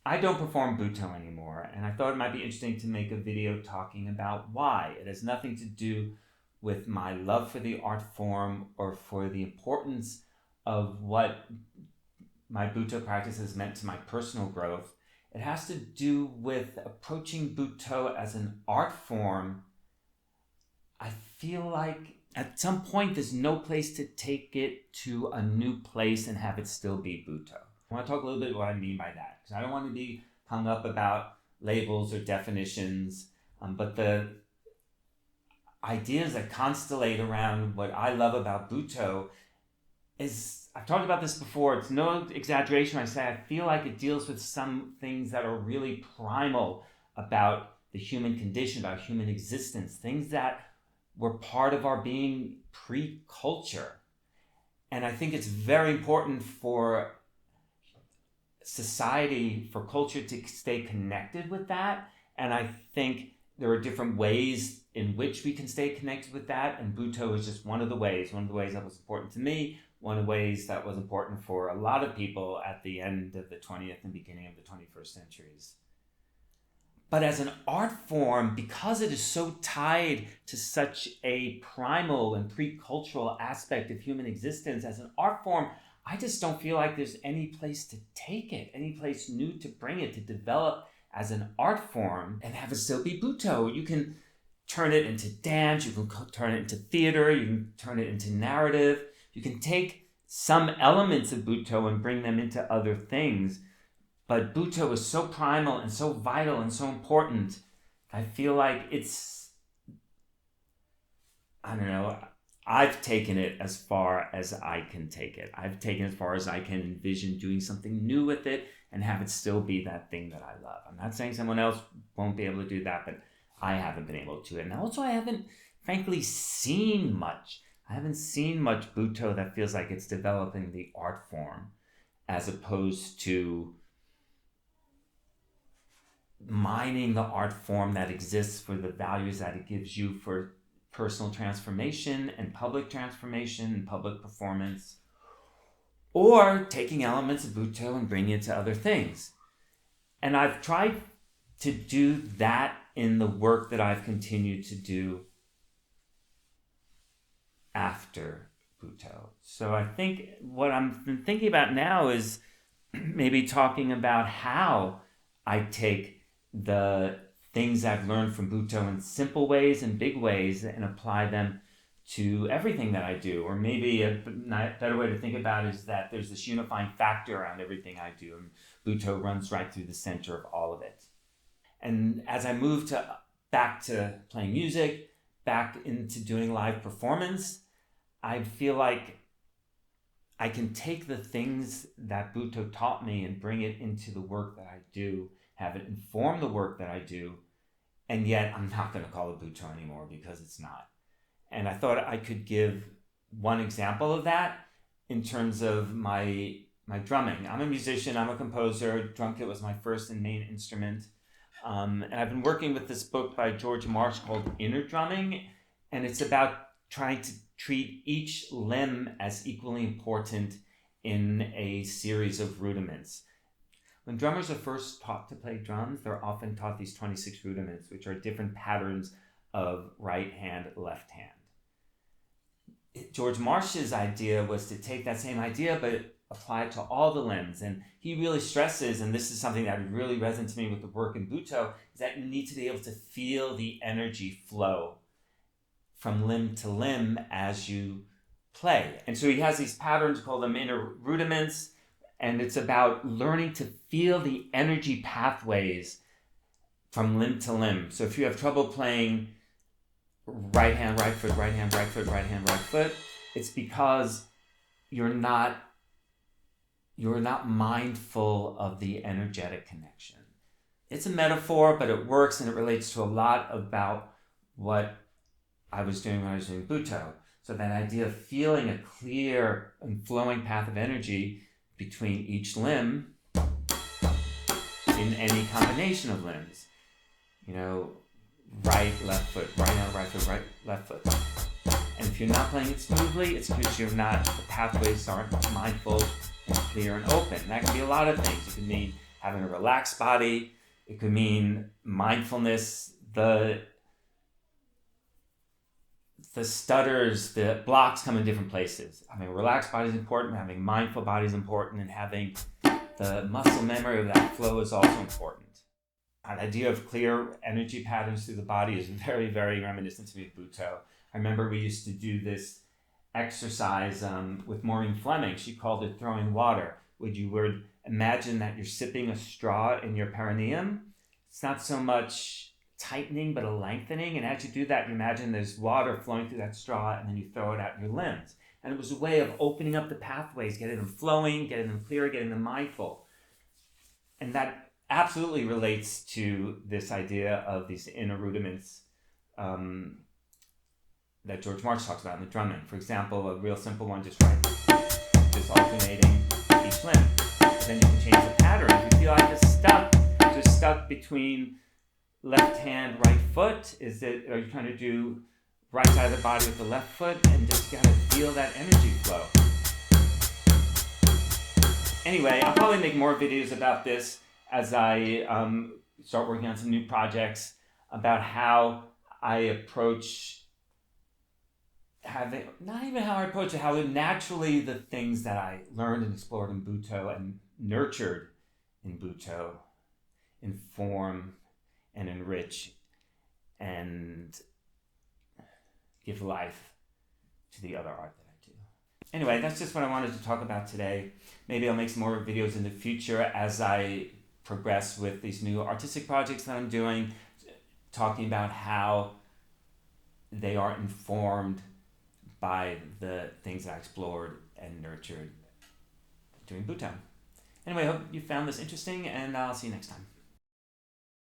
I don't perform Butoh anymore, and I thought it might be interesting to make a video talking about why. It has nothing to do with my love for the art form or for the importance of what my Butoh practice has meant to my personal growth. It has to do with approaching Butoh as an art form. I feel like at some point there's no place to take it to a new place and have it still be Butoh. I want to talk a little bit about what I mean by that, because I don't want to be hung up about labels or definitions, but the ideas that constellate around what I love about Butoh is, I've talked about this before, it's no exaggeration when I say I feel like it deals with some things that are really primal about the human condition, about human existence, things that were part of our being pre-culture. And I think it's very important for society, for culture to stay connected with that. And I think there are different ways in which we can stay connected with that. And Butoh is just one of the ways that was important to me, one of the ways that was important for a lot of people at the end of the 20th and beginning of the 21st centuries. But as an art form, because it is so tied to such a primal and pre-cultural aspect of human existence, as an art form, I just don't feel like there's any place to take it, any place new to bring it, to develop as an art form and have it still be Butoh. You can turn it into dance, you can turn it into theater, you can turn it into narrative. You can take some elements of Butoh and bring them into other things. But Butoh is so primal and so vital and so important. I feel like I've taken it as far as I can take it. I've taken it as far as I can envision doing something new with it and have it still be that thing that I love. I'm not saying someone else won't be able to do that, but I haven't been able to. And also I haven't, frankly, seen much. I haven't seen much Butoh that feels like it's developing the art form as opposed to mining the art form that exists for the values that it gives you for personal transformation and public transformation and public performance, or taking elements of Butoh and bringing it to other things. And I've tried to do that in the work that I've continued to do after Butoh. So I think what I'm been thinking about now is maybe talking about how I take the things I've learned from Butoh in simple ways and big ways and apply them to everything that I do. Or maybe a better way to think about it is that there's this unifying factor around everything I do, and Butoh runs right through the center of all of it. And as I move back to playing music, back into doing live performance, I feel like I can take the things that Butoh taught me and bring it into the work that I do, have it inform the work that I do, and yet I'm not going to call it Butoh anymore because it's not. And I thought I could give one example of that in terms of my drumming. I'm a musician, I'm a composer. Drum kit was my first and main instrument. And I've been working with this book by George Marsh called Inner Drumming, and it's about trying to treat each limb as equally important in a series of rudiments. When drummers are first taught to play drums, they're often taught these 26 rudiments, which are different patterns of right hand, left hand. George Marsh's idea was to take that same idea, but apply it to all the limbs. And he really stresses, and this is something that really resonates to me with the work in Butoh, is that you need to be able to feel the energy flow from limb to limb as you play. And so he has these patterns, called them inner rudiments, and it's about learning to feel the energy pathways from limb to limb. So if you have trouble playing right hand, right foot, right hand, right foot, right hand, right foot, it's because you're not mindful of the energetic connection. It's a metaphor, but it works, and it relates to a lot about what I was doing when I was doing Butoh. So that idea of feeling a clear and flowing path of energy between each limb in any combination of limbs. Right, left foot, right hand, right foot, right, left foot. And if you're not playing it smoothly, it's because the pathways aren't mindful and clear and open. And that can be a lot of things. It can mean having a relaxed body. It could mean mindfulness, the stutters, the blocks come in different places. Having a relaxed body is important, having mindful body is important, and having the muscle memory of that flow is also important. An idea of clear energy patterns through the body is very, very reminiscent to me of Butoh. I remember we used to do this exercise with Maureen Fleming. She called it throwing water. You would imagine that you're sipping a straw in your perineum. It's not so much tightening, but a lengthening. And as you do that, you imagine there's water flowing through that straw, and then you throw it out in your limbs. And it was a way of opening up the pathways, getting them flowing, getting them clear, getting them mindful. And that absolutely relates to this idea of these inner rudiments that George March talks about in the drumming. For example, a real simple one, just alternating each limb. But then you can change the pattern. If you feel like you're stuck between left hand, right foot, are you trying to do right side of the body with the left foot, and just gotta feel that energy flow. Anyway, I'll probably make more videos about this as I start working on some new projects about how I approach how naturally the things that I learned and explored in Butoh and nurtured in Butoh inform and enrich and give life to the other art that I do. Anyway, that's just what I wanted to talk about today. Maybe I'll make some more videos in the future as I progress with these new artistic projects that I'm doing, talking about how they are informed by the things that I explored and nurtured doing Butoh. Anyway, I hope you found this interesting, and I'll see you next time.